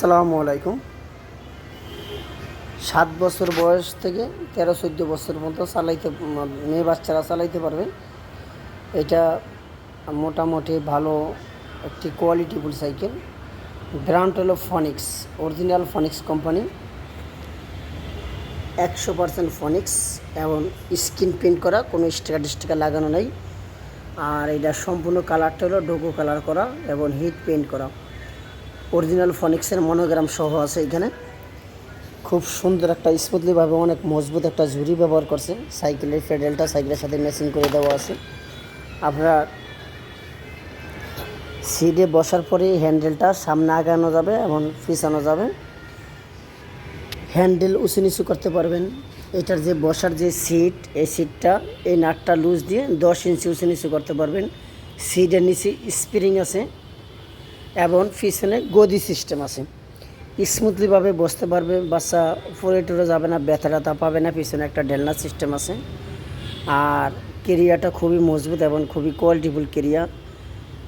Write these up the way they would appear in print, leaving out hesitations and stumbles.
আসসালামু আলাইকুম। 7 বছর বয়স থেকে 13-14 বছর পর্যন্ত মেয়ে বাচ্চারা চালাইতে পারবে। এটা মোটামুটি ভালো একটি কোয়ালিটিফুল সাইকেল। ব্র্যান্ড হলো ফনিক্স, অরিজিনাল ফনিক্স কোম্পানি, 100% ফনিক্স এবং স্ক্রিন প্রিন্ট করা, কোনো স্টিকার লাগানো নেই। আর এটা সম্পূর্ণ কালারটা হলো ডোগো কালার করা এবং হিট পেন্ট করা। অরিজিনাল ফনিক্সের মনোগ্রাম সহ আছে এখানে। খুব সুন্দর একটা স্মুথলিভাবে অনেক মজবুত একটা ঝুড়ি ব্যবহার করছে। সাইকেলের পেডেলটা সাইকেলের সাথে ম্যাচিং করে দেওয়া আছে। আপনার সিটে বসার পরে হ্যান্ডেলটা সামনে আগানো যাবে এবং পিছানো যাবে। হ্যান্ডেল উঁচু নিচু করতে পারবেন। এটার যে বসার যে সিট, এই সিটটা এই নাটটা লুজ দিয়ে 10 ইঞ্চি উঁচু নিচু করতে পারবেন। সিটের নিচে স্প্রিং আছে এবং পিছনে গদি সিস্টেম আছে। স্মুথলিভাবে বসতে পারবে, বাচ্চা উপরে টুরে যাবে না, ব্যথা ট্যাথা পাবে না। পিছনে একটা ঢেলনা সিস্টেম আছে। আর কেরিয়াটা খুবই মজবুত এবং খুবই কোয়ালিটিফুল কেরিয়া।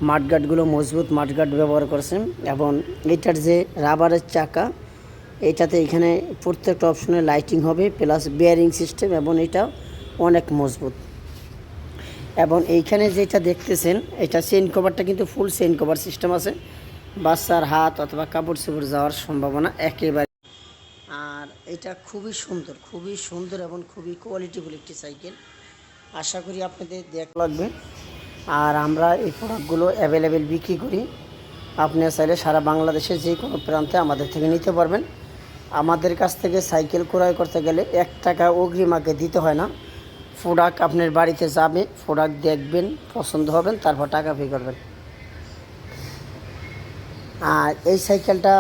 মাঠগার্ডগুলো মজবুত মাঠগার্ড ব্যবহার করছেন এবং এটার যে রাবারের চাকা, এটাতে এখানে প্রত্যেকটা অপশনে লাইটিং হবে, প্লাস বেয়ারিং সিস্টেম এবং এটা অনেক মজবুত। এবং এইখানে যেটা দেখতেছেন, এটা চেইন কভারটা কিন্তু ফুল চেইন কভার সিস্টেম আছে। বাচ্চার হাত অথবা কাপড় চোপড় যাওয়ার সম্ভাবনা একেবারে। আর এটা খুবই সুন্দর এবং খুবই কোয়ালিটিফুল একটি সাইকেল। আশা করি আপনাদের দেখ লাগবে। আর আমরা এই প্রোডাক্টগুলো অ্যাভেলেবেল বিক্রি করি। আপনি চাইলে সারা বাংলাদেশে যে কোনো প্রান্তে আমাদের থেকে নিতে পারবেন। আমাদের কাছ থেকে সাইকেল ক্রয় করতে গেলে 1 টাকা অগ্রিম আগে দিতে হয় না। প্রোডাক্ট আপনার বাড়িতে যাবে, প্রোডাক্ট দেখবেন, পছন্দ হবেন, তারপর টাকা পে করবেন। আর এই সাইকেলটা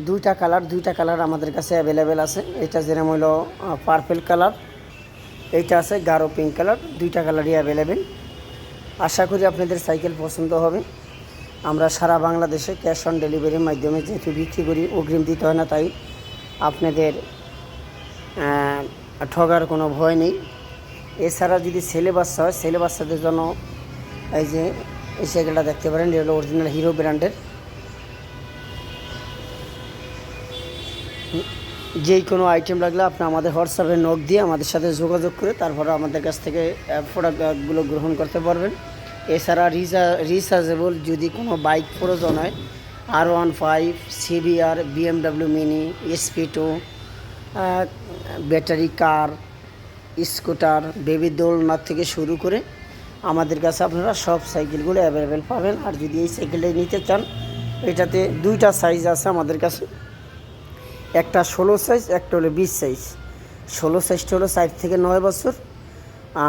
দুইটা কালার আমাদের কাছে অ্যাভেলেবেল আছে। এটা যেরকম হলো পার্পেল কালার, এইটা আছে গাঢ় পিঙ্ক কালার, দুইটা কালারই অ্যাভেলেবেল। আশা করি আপনাদের সাইকেল পছন্দ হবে। আমরা সারা বাংলাদেশে ক্যাশ অন ডেলিভারির মাধ্যমে যেহেতু বিক্রি করি, অগ্রিম দিতে হয় না, তাই আপনাদের ঠগার কোনো ভয় নেই। এছাড়া যদি ছেলে বাচ্চা হয়, ছেলে বাচ্চাদের জন্য এই যে এই সাইকেলটা দেখতে পারেন। এটা হলো অরিজিনাল হিরো ব্র্যান্ডের। যেই কোনো আইটেম লাগলে আপনি আমাদের হোয়াটসঅ্যাপে নক দিয়ে আমাদের সাথে যোগাযোগ করে তারপরে আমাদের কাছ থেকে প্রোডাক্টগুলো গ্রহণ করতে পারবেন। এছাড়া রিচার্জেবল যদি কোনো বাইক প্রয়োজন হয়, R15, CBR, BMW mini, SP2, battery car, scooter, baby দোলনা থেকে শুরু করে আমাদের কাছে আপনারা সব সাইকেলগুলো অ্যাভেলেবেল পাবেন। আর যদি এই সাইকেলটাই নিতে চান, এটাতে দুইটা সাইজ আছে আমাদের কাছে। একটা 16 সাইজ, একটা হলো 20 সাইজ। 16 সাইজটা হলো 4 থেকে 9 বছর,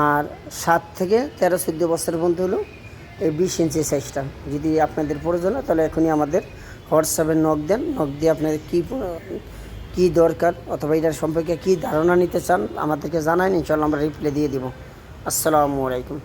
আর 7 থেকে 13-14 বছর পর্যন্ত হলো এই 20 ইঞ্চি সাইজটা। যদি আপনাদের প্রয়োজন হয় তাহলে এখনই আমাদের হোয়াটসঅ্যাপে নক দেন। নক দিয়ে আপনাদের কী দরকার অথবা এটার সম্পর্কে কী ধারণা নিতে চান আমাদেরকে জানান, ইনশাআল্লাহ আমরা রিপ্লাই দিয়ে দিব। আসসালামু আলাইকুম।